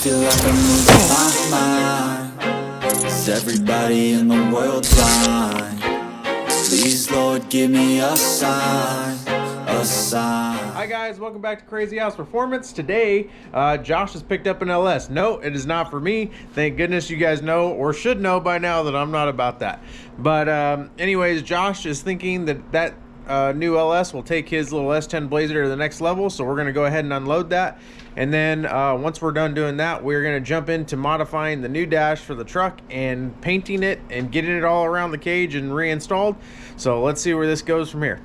feel like I'm losing my mind. Is everybody in the world blind? Please, Lord, give me a sign, a sign. Hi guys, welcome back to Crazy House Performance. Today, Josh has picked up an LS. No, it is not for me. Thank goodness you guys know, or should know by now, that I'm not about that. But anyways, Josh is thinking that new LS will take his little S10 Blazer to the next level, so we're going to go ahead and unload that. And then once we're done doing that, we're going to jump into modifying the new dash for the truck and painting it and getting it all around the cage and reinstalled. So let's see where this goes from here.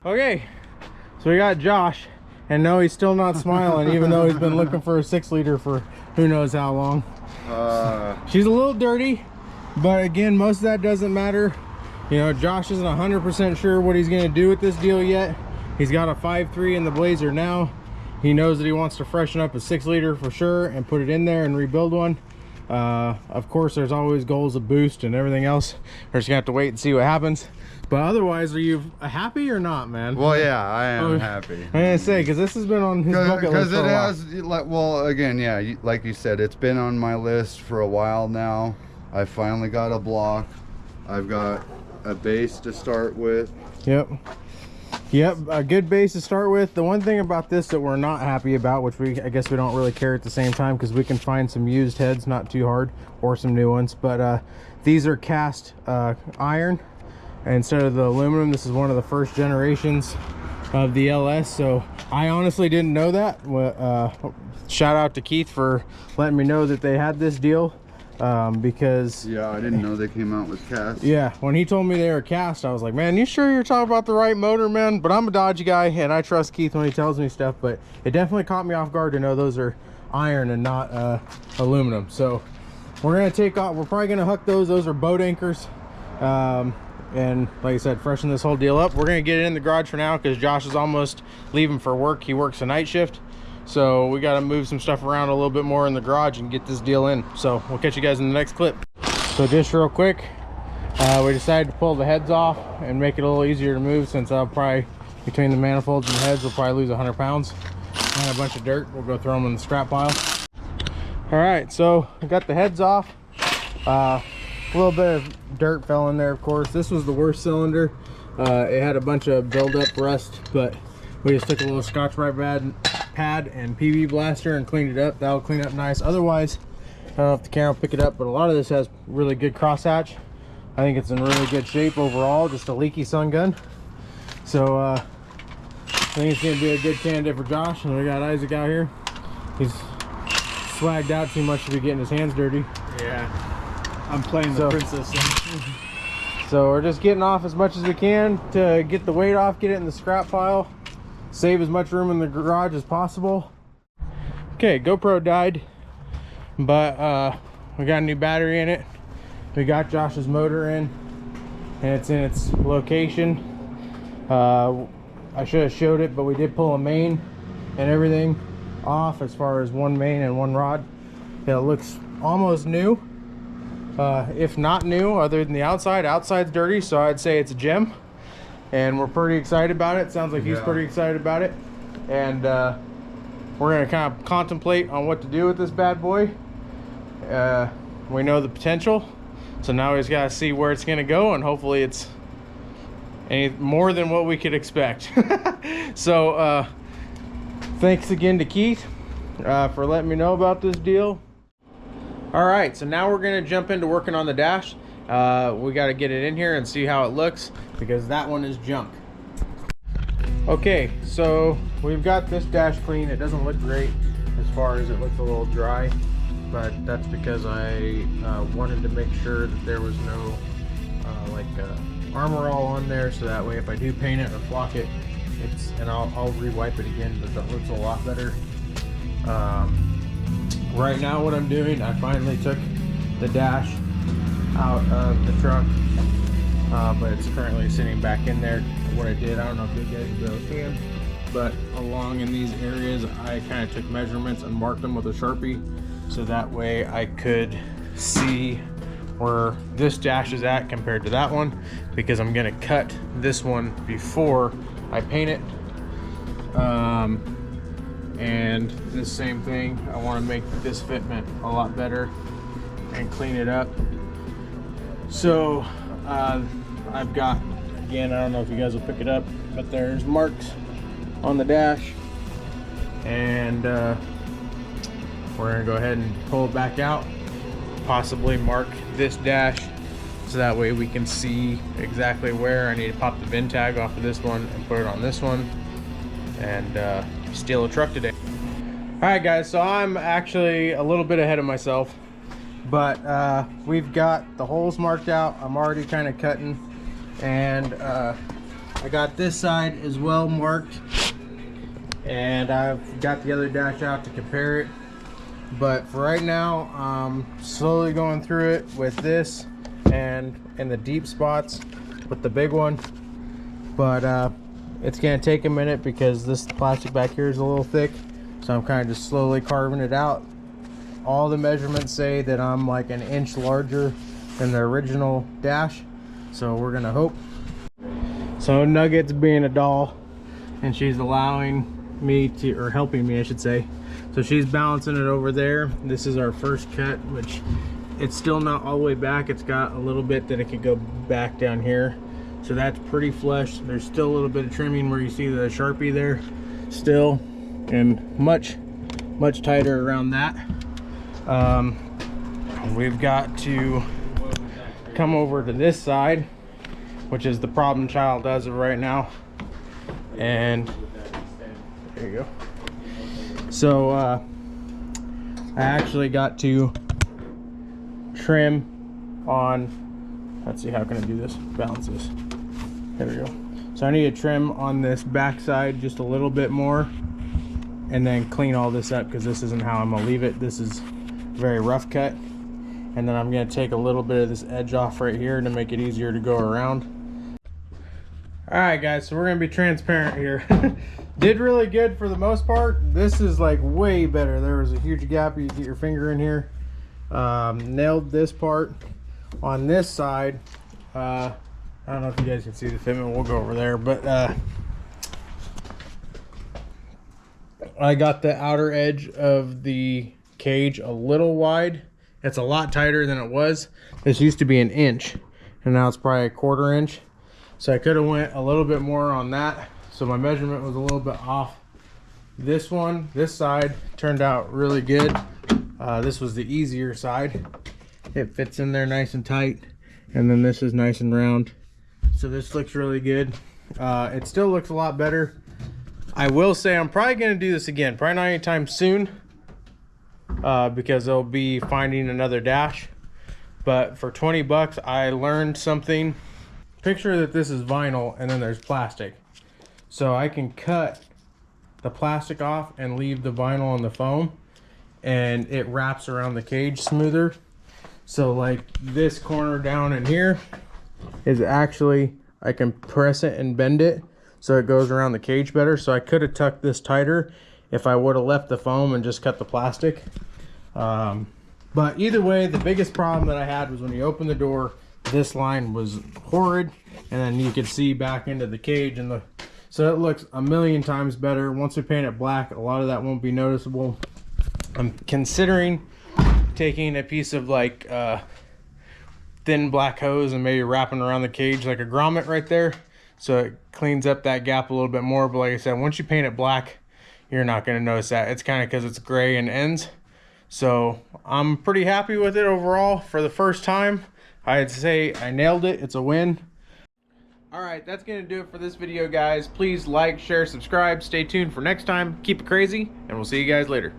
Okay, so we got Josh, and no, he's still not smiling, even though he's been looking for a 6-liter for who knows how long. She's a little dirty, but again, most of that doesn't matter. You know, Josh isn't 100% sure what he's going to do with this deal yet. He's got a 5.3 in the Blazer now. He knows that he wants to freshen up a 6-liter for sure and put it in there and rebuild one. Of course, there's always goals of boost and everything else. We're just gonna have to wait and see what happens. But otherwise, are you happy or not, man? Well, yeah, I am happy. I'm gonna say, because this has been on his bucket list for a while. Because it has, like, well, again, yeah, like you said, it's been on my list for a while now. I finally got a block. I've got a base to start with. Yep, a good base to start with. The one thing about this that we're not happy about, which I guess we don't really care at the same time, because we can find some used heads not too hard, or some new ones, but these are cast iron instead of the aluminum. This is one of the first generations of the LS, so I honestly didn't know that. Shout out to Keith for letting me know that they had this deal. Because yeah, I didn't know they came out with cast. Yeah, when he told me they were cast, I was like, man, you sure you're talking about the right motor, man? But I'm a Dodge guy and I trust Keith when he tells me stuff, but it definitely caught me off guard to know those are iron and not aluminum. So we're gonna take off, we're probably gonna hook those are boat anchors, and like I said, freshen this whole deal up. We're gonna get it in the garage for now because Josh is almost leaving for work. He works a night shift, so we got to move some stuff around a little bit more in the garage and get this deal in. So we'll catch you guys in the next clip. So just real quick, we decided to pull the heads off and make it a little easier to move, since I'll probably, between the manifolds and the heads, we'll probably lose 100 pounds and a bunch of dirt. We'll go throw them in the scrap pile. All right, so I got the heads off. A little bit of dirt fell in there, of course. This was the worst cylinder. It had a bunch of buildup rust, but we just took a little Scotch-Brite pad and PB blaster and cleaned it up. That'll clean up nice. Otherwise, I don't know if the camera will pick it up, but a lot of this has really good crosshatch. I think it's in really good shape overall. Just a leaky sun gun. So I think it's gonna be a good candidate for Josh. And we got Isaac out here. He's swagged out too much to be getting his hands dirty. Yeah, I'm playing the princess. So we're just getting off as much as we can to get the weight off, get it in the scrap pile, save as much room in the garage as possible. Okay, GoPro died, but we got a new battery in it. We got Josh's motor in, and it's in its location. I should have showed it, but we did pull a main and everything off, as far as one main and one rod. It looks almost new, if not new, other than the outside. Outside's dirty, so I'd say it's a gem. And we're pretty excited about it. Sounds like he's pretty excited about it. And we're gonna kind of contemplate on what to do with this bad boy. We know the potential, so now we just gotta see where it's gonna go, and hopefully it's any more than what we could expect. So thanks again to Keith for letting me know about this deal. All right, so now we're gonna jump into working on the dash. We got to get it in here and see how it looks, because that one is junk. Okay, so we've got this dash clean. It doesn't look great, as far as it looks a little dry, but that's because I wanted to make sure that there was no Armor All on there, so that way if I do paint it or flock it, and I'll re-wipe it again, but that looks a lot better right now what I'm doing, I finally took the dash out of the truck, but it's currently sitting back in there. What I did, I don't know if you guys will be able to see them, but along in these areas I kind of took measurements and marked them with a Sharpie, so that way I could see where this dash is at compared to that one, because I'm gonna cut this one before I paint it. And this same thing, I want to make this fitment a lot better and clean it up. So I've got, again, I don't know if you guys will pick it up, but there's marks on the dash, and we're gonna go ahead and pull it back out, possibly mark this dash, so that way we can see exactly where I need to pop the VIN tag off of this one and put it on this one, and steal a truck today. All right guys, so I'm actually a little bit ahead of myself, but we've got the holes marked out. I'm already kind of cutting, and I got this side as well marked, and I've got the other dash out to compare it. But for right now, I'm slowly going through it with this and in the deep spots with the big one. But it's gonna take a minute because this plastic back here is a little thick, so I'm kind of just slowly carving it out. All the measurements say that I'm like an inch larger than the original dash, so we're gonna hope. So Nugget's being a doll, and she's allowing me to, or helping me I should say. So she's balancing it over there. This is our first cut, which it's still not all the way back. It's got a little bit that it could go back down here. So that's pretty flush. There's still a little bit of trimming where you see the Sharpie there still, and much tighter around that. We've got to come over to this side, which is the problem child as of right now. And there you go. So I actually got to trim on, let's see, how can I do this? Balance this. There we go. So I need to trim on this back side just a little bit more, and then clean all this up, because this isn't how I'm gonna leave it. This is very rough cut. And then I'm gonna take a little bit of this edge off right here to make it easier to go around. All right guys, so we're gonna be transparent here. Did really good for the most part. This is like way better. There was a huge gap, you get your finger in here. Nailed this part. On this side, I don't know if you guys can see the fitment, we'll go over there, but I got the outer edge of the cage a little wide. It's a lot tighter than it was. This used to be an inch, and now it's probably a 1/4 inch. So I could have went a little bit more on that. So my measurement was a little bit off. This one, this side turned out really good. This was the easier side. It fits in there nice and tight. And then this is nice and round. So this looks really good. It still looks a lot better. I will say I'm probably gonna do this again. Probably not anytime soon, because I'll be finding another dash. But for 20 bucks, I learned something. Picture that this is vinyl and then there's plastic. So I can cut the plastic off and leave the vinyl on the foam, and it wraps around the cage smoother. So like this corner down in here is actually, I can press it and bend it so it goes around the cage better. So I could have tucked this tighter if I would have left the foam and just cut the plastic. But either way, the biggest problem that I had was when you open the door, this line was horrid, and then you could see back into the cage, and so it looks a million times better. Once we paint it black, a lot of that won't be noticeable. I'm considering taking a piece of like thin black hose and maybe wrapping around the cage like a grommet right there, so it cleans up that gap a little bit more. But like I said, once you paint it black, you're not going to notice that. It's kind of because it's gray and ends. So I'm pretty happy with it overall for the first time. I'd say I nailed it. It's a win. All right, that's going to do it for this video, guys. Please like, share, subscribe. Stay tuned for next time. Keep it crazy, and we'll see you guys later.